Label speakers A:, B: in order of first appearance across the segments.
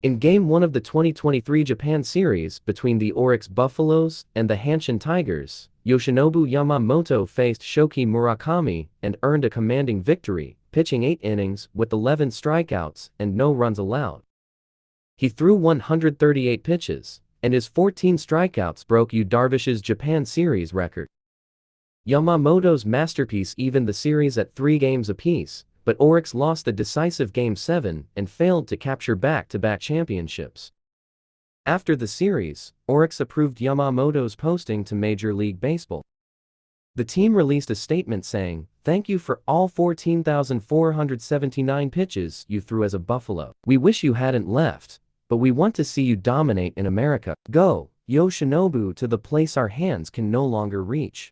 A: In Game 1 of the 2023 Japan Series between the Oryx Buffaloes and the Hanshin Tigers, Yoshinobu Yamamoto faced Shoki Murakami and earned a commanding victory, pitching 8 innings with 11 strikeouts and no runs allowed. He threw 138 pitches, and his 14 strikeouts broke Yu Darvish's Japan Series record. Yamamoto's masterpiece evened the series at 3 games apiece, but Oryx lost the decisive Game 7 and failed to capture back-to-back championships. After the series, Oryx approved Yamamoto's posting to Major League Baseball. The team released a statement saying, "Thank you for all 14,479 pitches you threw as a Buffalo. We wish you hadn't left, but we want to see you dominate in America. Go, Yoshinobu, to the place our hands can no longer reach."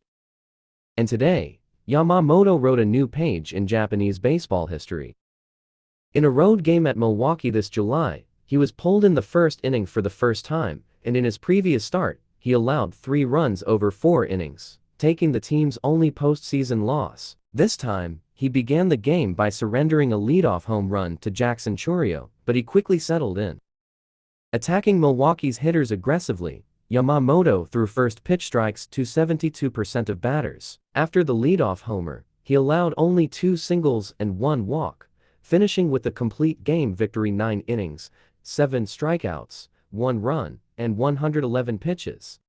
A: And today, Yamamoto wrote a new page in Japanese baseball history. In a road game at Milwaukee this July, he was pulled in the first inning for the first time, and in his previous start, he allowed 3 runs over 4 innings, taking the team's only postseason loss. This time, he began the game by surrendering a leadoff home run to Jackson Chourio, but he quickly settled in. Attacking Milwaukee's hitters aggressively, Yamamoto threw first pitch strikes to 72% of batters. After the leadoff homer, he allowed only 2 singles and 1 walk, finishing with a complete game victory: 9 innings, 7 strikeouts, 1 run, and 111 pitches.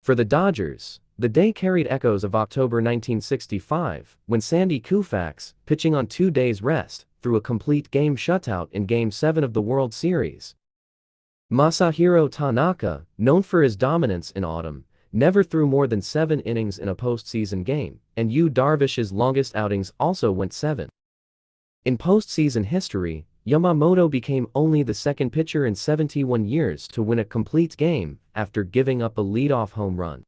A: For the Dodgers, the day carried echoes of October 1965, when Sandy Koufax, pitching on 2 days' rest, threw a complete game shutout in Game 7 of the World Series. Masahiro Tanaka, known for his dominance in autumn, never threw more than 7 innings in a postseason game, and Yu Darvish's longest outings also went 7. In postseason history, Yamamoto became only the second pitcher in 71 years to win a complete game after giving up a leadoff home run.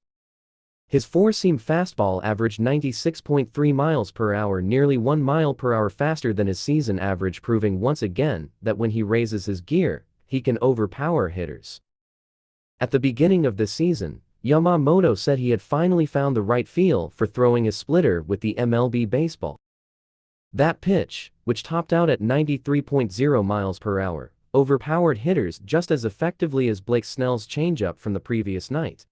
A: His four-seam fastball averaged 96.3 miles per hour, nearly 1 mile per hour faster than his season average, proving once again that when he raises his gear, he can overpower hitters. At the beginning of the season, Yamamoto said he had finally found the right feel for throwing a splitter with the MLB baseball. That pitch, which topped out at 93.0 miles per hour, overpowered hitters just as effectively as Blake Snell's changeup from the previous night.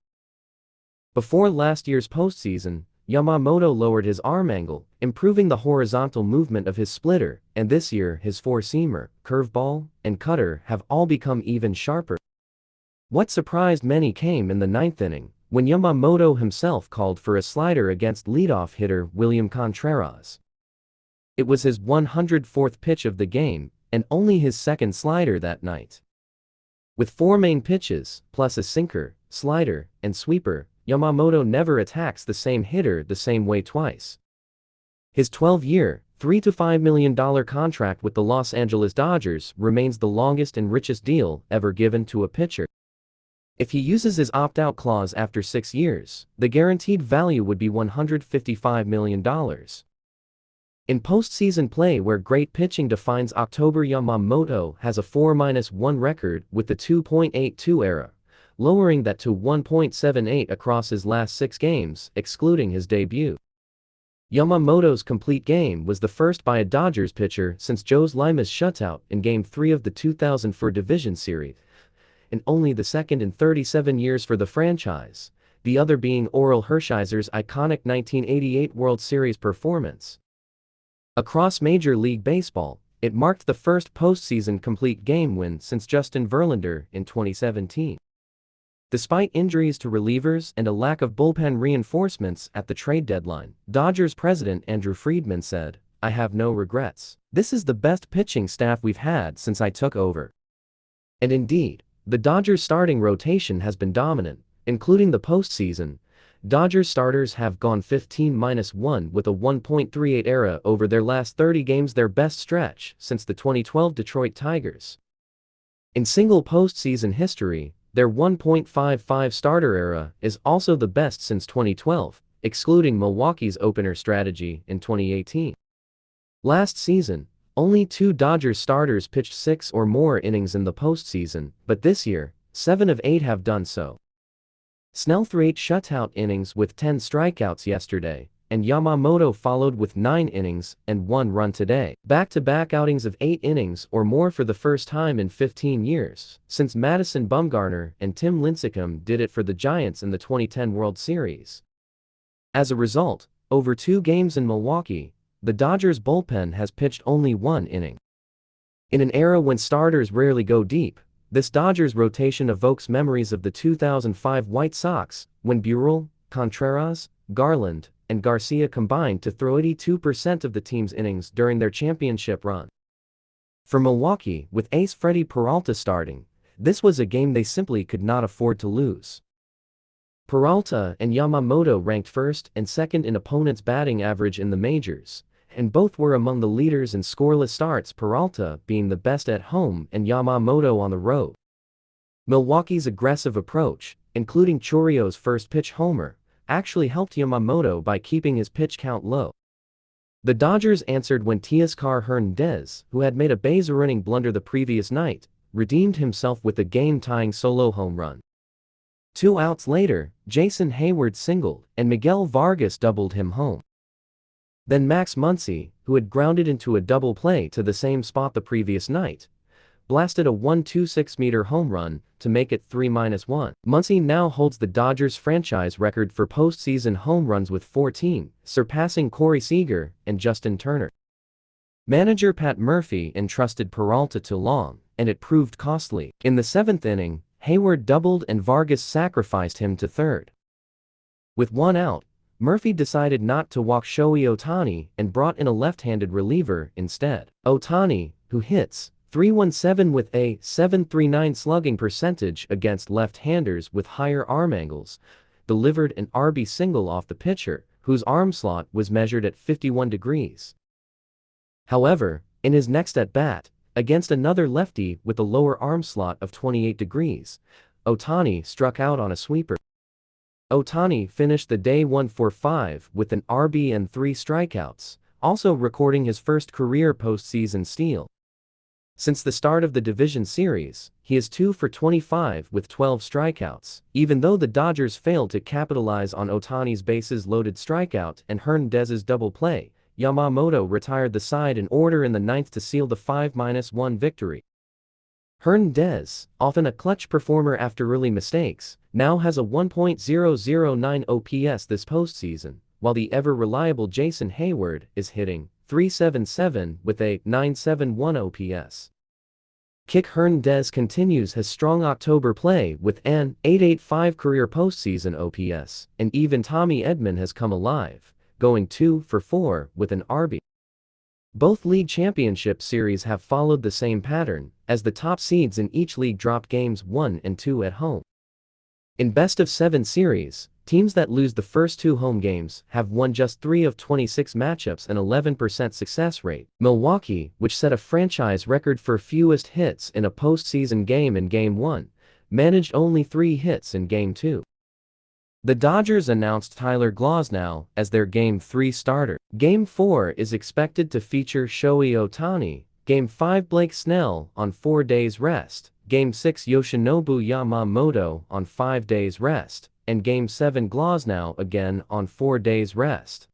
A: Before last year's postseason, Yamamoto lowered his arm angle, improving the horizontal movement of his splitter, and this year his four-seamer, curveball, and cutter have all become even sharper. What surprised many came in the 9th inning, when Yamamoto himself called for a slider against leadoff hitter William Contreras. It was his 104th pitch of the game, and only his second slider that night. With 4 main pitches, plus a sinker, slider, and sweeper, Yamamoto never attacks the same hitter the same way twice. His 12-year, $3 to $5 million contract with the Los Angeles Dodgers remains the longest and richest deal ever given to a pitcher. If he uses his opt-out clause after 6 years, the guaranteed value would be $155 million. In postseason play where great pitching defines October, Yamamoto has a 4-1 record with the 2.82 ERA, lowering that to 1.78 across his last 6 games, excluding his debut. Yamamoto's complete game was the first by a Dodgers pitcher since Joe Lima's shutout in Game 3 of the 2004 Division Series, and only the second in 37 years for the franchise, the other being Orel Hershiser's iconic 1988 World Series performance. Across Major League Baseball, it marked the first postseason complete game win since Justin Verlander in 2017. Despite injuries to relievers and a lack of bullpen reinforcements at the trade deadline, Dodgers president Andrew Friedman said, "I have no regrets. This is the best pitching staff we've had since I took over." And indeed, the Dodgers starting rotation has been dominant, including the postseason. Dodgers starters have gone 15-1 with a 1.38 ERA over their last 30 games, their best stretch since the 2012 Detroit Tigers. In single postseason history, their 1.55 starter ERA is also the best since 2012, excluding Milwaukee's opener strategy in 2018. Last season, only 2 Dodgers starters pitched 6 or more innings in the postseason, but this year, 7 of 8 have done so. Snell threw 8 shutout innings with 10 strikeouts yesterday, and Yamamoto followed with 9 innings and 1 run today. Back-to-back outings of 8 innings or more for the first time in 15 years, since Madison Bumgarner and Tim Lincecum did it for the Giants in the 2010 World Series. As a result, over 2 games in Milwaukee, the Dodgers bullpen has pitched only 1 inning. In an era when starters rarely go deep, this Dodgers rotation evokes memories of the 2005 White Sox, when Burrell, Contreras, Garland, and Garcia combined to throw 82% of the team's innings during their championship run. For Milwaukee, with ace Freddie Peralta starting, this was a game they simply could not afford to lose. Peralta and Yamamoto ranked first and second in opponents' batting average in the majors, and both were among the leaders in scoreless starts, Peralta being the best at home and Yamamoto on the road. Milwaukee's aggressive approach, including Chorio's first pitch homer, actually helped Yamamoto by keeping his pitch count low. The Dodgers answered when Teoscar Hernandez, who had made a base-running blunder the previous night, redeemed himself with a game-tying solo home run. 2 outs later, Jason Hayward singled, and Miguel Vargas doubled him home. Then Max Muncy, who had grounded into a double play to the same spot the previous night, blasted a 126-meter home run to make it 3-1. Muncy now holds the Dodgers' franchise record for postseason home runs with 14, surpassing Corey Seager and Justin Turner. Manager Pat Murphy entrusted Peralta too long, and it proved costly. In the 7th inning, Hayward doubled and Vargas sacrificed him to third. With 1 out, Murphy decided not to walk Shohei Ohtani and brought in a left-handed reliever instead. Ohtani, who hits .317 with a .739 slugging percentage against left-handers with higher arm angles, delivered an RB single off the pitcher, whose arm slot was measured at 51 degrees. However, in his next at-bat, against another lefty with a lower arm slot of 28 degrees, Ohtani struck out on a sweeper. Ohtani finished the day 1-for-5 with an RB and 3 strikeouts, also recording his first career postseason steal. Since the start of the division series, he is 2-for-25 with 12 strikeouts. Even though the Dodgers failed to capitalize on Ohtani's bases-loaded strikeout and Hernandez's double play, Yamamoto retired the side in order in the 9th to seal the 5-1 victory. Hernandez, often a clutch performer after early mistakes, now has a 1.009 OPS this postseason, while the ever-reliable Jason Hayward is hitting .377 with a .971 OPS. Kick Hernandez continues his strong October play with an .885 career postseason OPS, and even Tommy Edman has come alive, going 2-for-4 with an RB. Both league championship series have followed the same pattern, as the top seeds in each league drop games 1 and 2 at home. In best-of-7 series, teams that lose the first 2 home games have won just 3 of 26 matchups and 11% success rate. Milwaukee, which set a franchise record for fewest hits in a postseason game in Game 1, managed only 3 hits in Game 2. The Dodgers announced Tyler Glasnow as their Game 3 starter. Game 4 is expected to feature Shohei Ohtani, Game 5 Blake Snell on 4 days rest, Game 6 Yoshinobu Yamamoto on 5 days rest, and Game 7 Glasnow again on 4 days rest.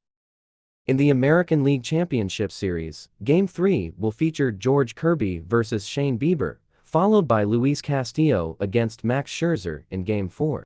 A: In the American League Championship Series, Game 3 will feature George Kirby versus Shane Bieber, followed by Luis Castillo against Max Scherzer in Game 4.